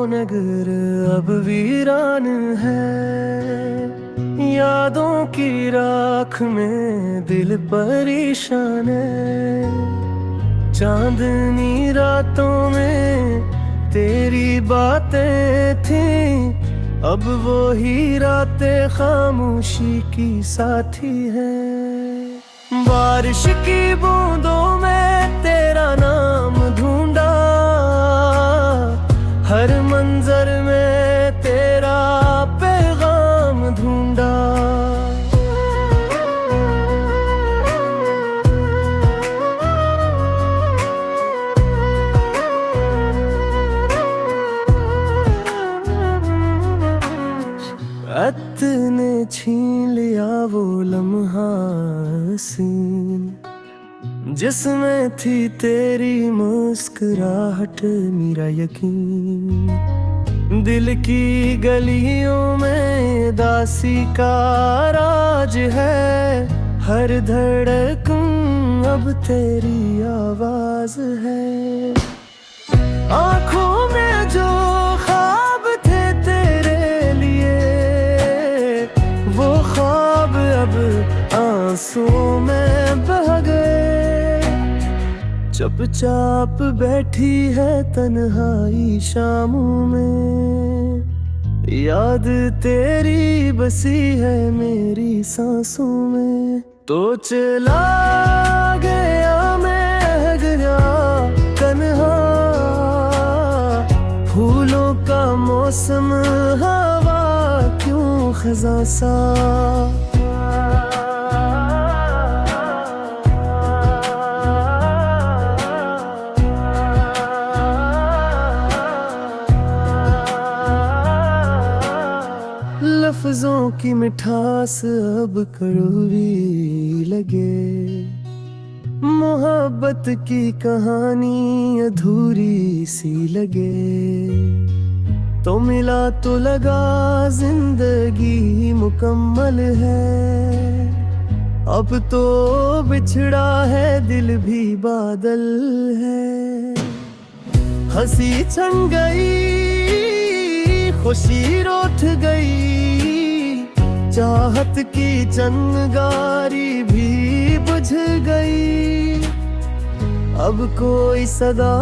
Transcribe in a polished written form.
नगर अब वीरान है। यादों की राख में दिल परेशान है। चांदनी रातों में तेरी बातें थी, अब वो ही रातें खामोशी की साथी है। बारिश की बूंदों में तेरा नाम ढूंढा, हर मंजर में तेरा पैगाम ढूंढा। वक्त ने छीन लिया वो लम्हा हसीन, जिसमें थी तेरी मुस्कुराहट मेरा यकीन। दिल की गलियों में दासी का राज है, हर धड़कन अब तेरी आवाज है। आँखों में जो ख्वाब थे तेरे लिए, वो ख्वाब अब आंसुओं में बह गए। चुपचाप बैठी है तन्हाई शामों में, याद तेरी बसी है मेरी सांसों में। तो चला गया मैं गया तन्हा, फूलों का मौसम हवा क्यों खज़ां सा। लफ्जों की मिठास अब कड़वी लगे, मोहब्बत की कहानी अधूरी सी लगे। तो मिला तो लगा जिंदगी मुकम्मल है, अब तो बिछड़ा है दिल भी बादल है। हंसी छन गई खुशी रूठ गई, चाहत की चिंगारी भी बुझ गई। अब कोई सदा